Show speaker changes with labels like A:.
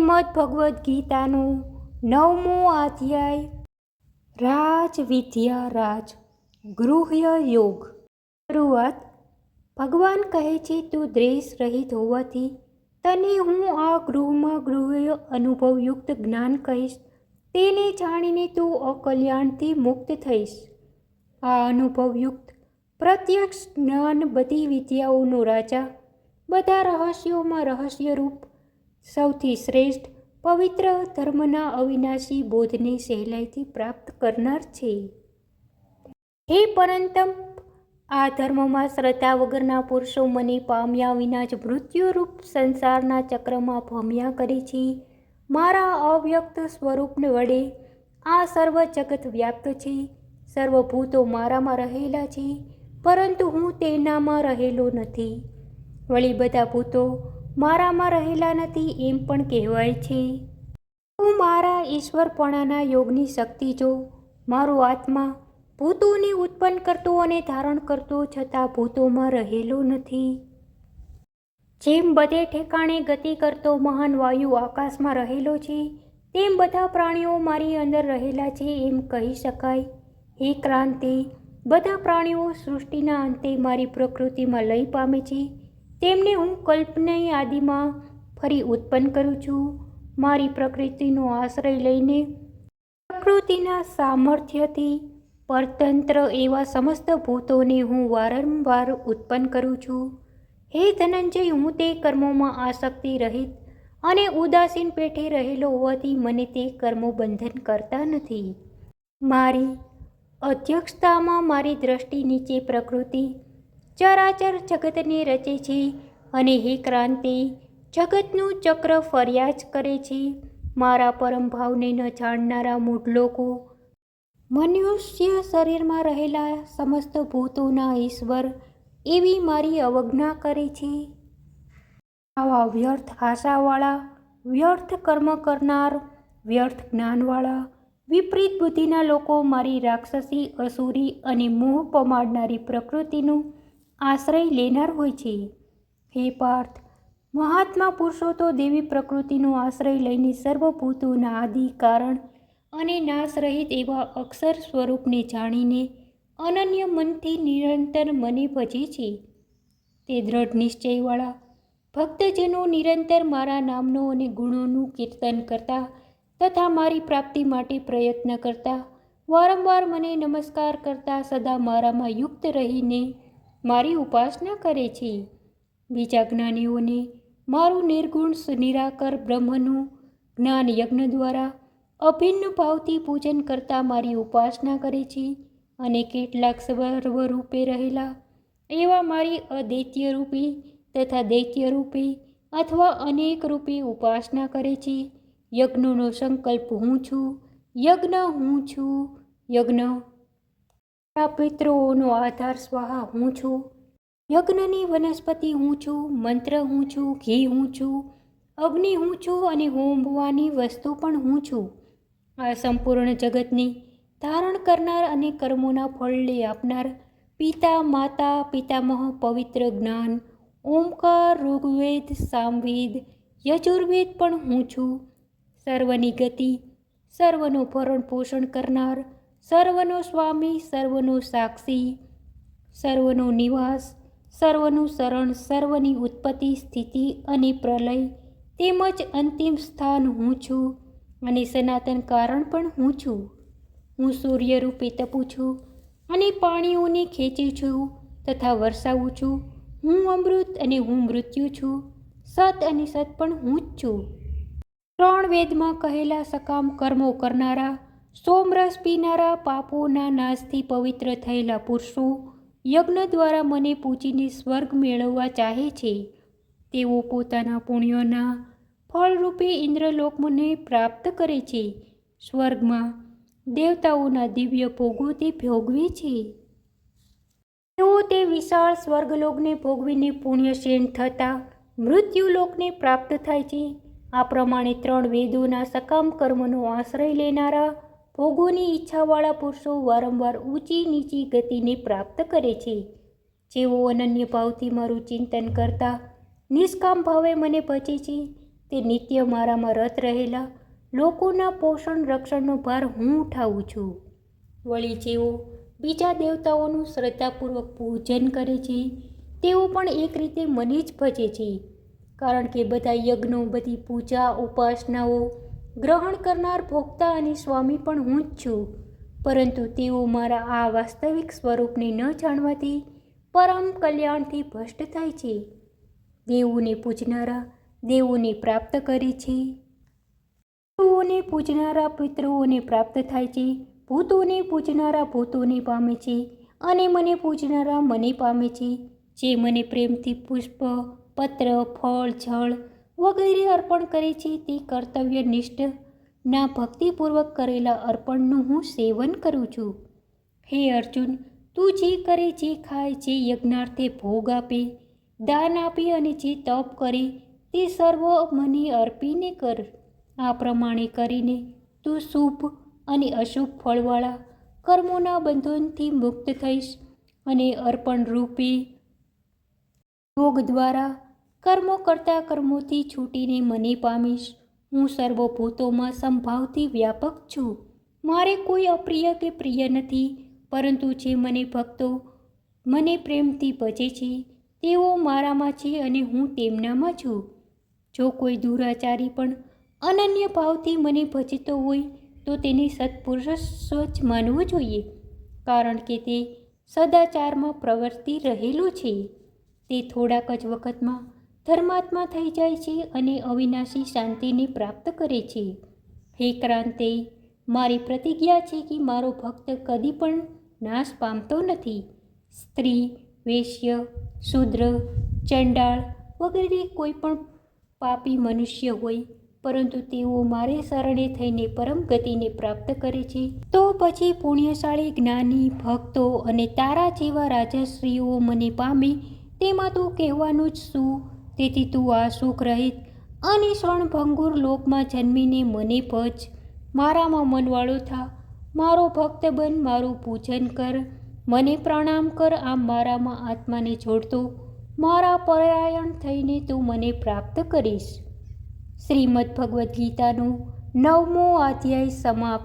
A: શ્રીમદ્ ભગવદ્ ગીતાનો 9મો અધ્યાય રાજ વિદ્યા રાજ ગૃહ્ય યોગ. શરૂઆત. ભગવાન કહે છે, તું દ્વેષ રહિત હોવાથી તને હું આ ગૃહમાં ગૃહ્ય અનુભવયુક્ત જ્ઞાન કહીશ. તેને જાણીને તું અકલ્યાણથી મુક્ત થઈશ. આ અનુભવયુક્ત પ્રત્યક્ષ જ્ઞાન બધી વિદ્યાઓનો રાજા, બધા રહસ્યોમાં રહસ્યરૂપ, સૌથી શ્રેષ્ઠ પવિત્ર ધર્મના અવિનાશી બોધને સહેલાઈથી પ્રાપ્ત કરનાર છે. હે પરંતપ, આ ધર્મમાં શ્રદ્ધા વગરના પુરુષો મને પામ્યા વિના જ મૃત્યુરૂપ સંસારના ચક્રમાં ભમ્યા કરે છે. મારા અવ્યક્ત સ્વરૂપને વડે આ સર્વ જગત વ્યાપ્ત છે. સર્વભૂતો મારામાં રહેલા છે, પરંતુ હું તેનામાં રહેલો નથી. વળી બધા ભૂતો મારામાં રહેલા નથી એમ પણ કહેવાય છે. હું મારા ઈશ્વરપણાના યોગની શક્તિ જો મારો આત્મા ભૂતોને ઉત્પન્ન કરતો અને ધારણ કરતો છતાં ભૂતોમાં રહેલો નથી. જેમ બધે ઠેકાણે ગતિ કરતો મહાન વાયુ આકાશમાં રહેલો છે, તેમ બધા પ્રાણીઓ મારી અંદર રહેલા છે એમ કહી શકાય. હે ક્રાંતિ, બધા પ્રાણીઓ સૃષ્ટિના અંતે મારી પ્રકૃતિમાં લય પામે છે. તેમને હું કલ્પની આદિમાં ફરી ઉત્પન્ન કરું છું. મારી પ્રકૃતિનો આશ્રય લઈને પ્રકૃતિના સામર્થ્યથી પરતંત્ર એવા સમસ્ત ભૂતોને હું વારંવાર ઉત્પન્ન કરું છું. હે ધનંજય, હું તે કર્મોમાં આસક્તિ રહિત અને ઉદાસીન પેઠે રહેલો હોવાથી મને તે કર્મો બંધન કરતા નથી. મારી અધ્યક્ષતામાં મારી દ્રષ્ટિ નીચે પ્રકૃતિ ચરાચર જગતને રચે છે અને હે ક્રાંતિ, જગતનું ચક્ર ફર્યા જ કરે છે. મારા પરમ ભાવને ન જાણનારા મૂઢ લોકો મનુષ્ય શરીરમાં રહેલા સમસ્ત ભૂતોના ઈશ્વર એવી મારી અવજ્ઞા કરે છે. આવા વ્યર્થ આશાવાળા, વ્યર્થ કર્મ કરનાર, વ્યર્થ જ્ઞાનવાળા, વિપરીત બુદ્ધિના લોકો મારી રાક્ષસી, અસુરી અને મોહ પમાડનારી પ્રકૃતિનો આશ્રય લેનાર હોય છે. હે પાર્થ, મહાત્મા પુરુષો તો દેવી પ્રકૃતિનો આશ્રય લઈને સર્વભૂતોના આદિ, કારણ અને નાશ રહિત એવા અક્ષર સ્વરૂપને જાણીને અનન્ય મનથી નિરંતર મને ભજે છે. તે દ્રઢ નિશ્ચયવાળા ભક્તજનો નિરંતર મારા નામનો અને ગુણોનું કીર્તન કરતા તથા મારી પ્રાપ્તિ માટે પ્રયત્ન કરતા, વારંવાર મને નમસ્કાર કરતા, સદા મારામાં યુક્ત રહીને મારી ઉપાસના કરે છે. બીજા જ્ઞાનીઓને મારું નિર્ગુણ નિરાકર બ્રહ્મનું જ્ઞાન યજ્ઞ દ્વારા અભિન્ન ભાવથી પૂજન કરતા મારી ઉપાસના કરે છે. અને કેટલાક સર્વરૂપે રહેલા એવા મારી અદૈત્યરૂપી તથા દૈત્યરૂપી અથવા અનેક રૂપી ઉપાસના કરે છે. યજ્ઞનો સંકલ્પ હું છું, યજ્ઞ હું છું, યજ્ઞ પિતૃઓનો આધાર સ્વાહા હું છું, યજ્ઞની વનસ્પતિ હું છું, મંત્ર હું છું, ઘી હું છું, અગ્નિ હું છું અને હોમવાની વસ્તુ પણ હું છું. આ સંપૂર્ણ જગતને ધારણ કરનાર અને કર્મોના ફળને આપનાર પિતા, માતા, પિતામહ, પવિત્ર જ્ઞાન, ઓમકાર, ઋગ્વેદ, સામવેદ, યજુર્વેદ પણ હું છું. સર્વની ગતિ, સર્વનું ભરણ પોષણ કરનાર, સર્વનો સ્વામી, સર્વનો સાક્ષી, સર્વનો નિવાસ, સર્વનું શરણ, સર્વની ઉત્પત્તિ, સ્થિતિ અને પ્રલય તેમજ અંતિમ સ્થાન હું છું અને સનાતન કારણ પણ હું છું. હું સૂર્યરૂપે તપું છું અને પાણીઓને ખેંચું છું તથા વરસાવું છું. હું અમૃત અને હું મૃત્યુ છું. સત અને સત પણ હું જ છું. 3 વેદમાં કહેલા સકામ કર્મો કરનારા, સોમરસ પીનારા, પાપોના નાશથી પવિત્ર થયેલા પુરુષો યજ્ઞ દ્વારા મને પૂજીને સ્વર્ગ મેળવવા ચાહે છે. તેઓ પોતાના પુણ્યોના ફળરૂપે ઇન્દ્રલોકને પ્રાપ્ત કરે છે. સ્વર્ગમાં દેવતાઓના દિવ્ય ભોગો તે ભોગવે છે. તેઓ તે વિશાળ સ્વર્ગલોકને ભોગવીને પુણ્યક્ષીણ થતા મૃત્યુલોકને પ્રાપ્ત થાય છે. આ પ્રમાણે 3 વેદોના સકામ કર્મનો આશ્રય લેનારા ભોગોની ઈચ્છાવાળા પુરુષો વારંવાર ઊંચી નીચી ગતિને પ્રાપ્ત કરે છે. જેઓ અનન્ય ભાવથી મારું ચિંતન કરતા નિષ્કામ ભાવે મને ભજે છે, તે નિત્ય મારામાં રત રહેલા લોકોના પોષણ રક્ષણનો ભાર હું ઉઠાવું છું. વળી જેઓ બીજા દેવતાઓનું શ્રદ્ધાપૂર્વક પૂજન કરે છે તેઓ પણ એક રીતે મને જ ભજે છે, કારણ કે બધા યજ્ઞો, બધી પૂજા ઉપાસનાઓ ગ્રહણ કરનાર ભોગતા અને સ્વામી પણ હું જ છું. પરંતુ તેઓ મારા આ વાસ્તવિક સ્વરૂપને ન જાણવાથી પરમ કલ્યાણથી ભ્રષ્ટ થાય છે. દેવોને પૂજનારા દેવોને પ્રાપ્ત કરે છે, પિતૃઓને પૂજનારા પિતૃઓને પ્રાપ્ત થાય છે, ભૂતોને પૂજનારા ભૂતોને પામે છે અને મને પૂજનારા મને પામે છે. જે મને પ્રેમથી પુષ્પ, પત્ર, ફળ, જળ વગેરે અર્પણ કરે છે તે કર્તવ્યનિષ્ઠ ના ભક્તિપૂર્વક કરેલા અર્પણનું હું સેવન કરું છું. હે અર્જુન, તું જે કરે, જે ખાય, જે યજ્ઞાર્થે ભોગ આપે, દાન આપે અને જે તપ કરે તે સર્વ મને અર્પીને કર. આ પ્રમાણે કરીને તું શુભ અને અશુભ ફળવાળા કર્મોના બંધનથી મુક્ત થઈશ અને અર્પણ રૂપે યોગ દ્વારા કર્મો કરતા કર્મોથી છૂટીને મને પામીશ. હું સર્વભૂતોમાં સંભાવથી વ્યાપક છું. મારે કોઈ અપ્રિય કે પ્રિય નથી, પરંતુ જે મને ભક્તો મને પ્રેમથી ભજે છે તેઓ મારામાં છે અને હું તેમનામાં છું. જો કોઈ દુરાચારી પણ અનન્ય ભાવથી મને ભજતો હોય તો તેને સત્પુરુષ જ માનવો જોઈએ, કારણ કે તે સદાચારમાં પ્રવર્તી રહેલો છે. તે થોડાક જ વખતમાં ધર્માત્મા થઈ જાય છે અને અવિનાશી શાંતિને પ્રાપ્ત કરે છે. હે ક્રાંતે, મારી પ્રતિજ્ઞા છે કે મારો ભક્ત કદી પણ નાશ પામતો નથી. સ્ત્રી, વેશ્ય, શૂદ્ર, ચંડાળ વગેરે કોઈ પણ પાપી મનુષ્ય હોય, પરંતુ તેઓ મારે શરણે થઈને પરમ ગતિને પ્રાપ્ત કરે છે, તો પછી પુણ્યશાળી જ્ઞાની ભક્તો અને તારા જેવા રાજાશ્રીઓ મને પામે તેમાં તું કહેવાનું જ શું? તેથી તું આ સુખ રહિત અને ક્ષણભંગુર લોકમાં જન્મીને મને ભજ, મારામાં મનવાળો થા, મારો ભક્ત બન, મારું પૂજન કર, મને પ્રણામ કર. આમ મારામાં આત્માને જોડતો મારા પરાયણ થઈને તું મને પ્રાપ્ત કરીશ. શ્રીમદ્ ભગવદ્ ગીતાનો 9મો અધ્યાય સમાપ્ત.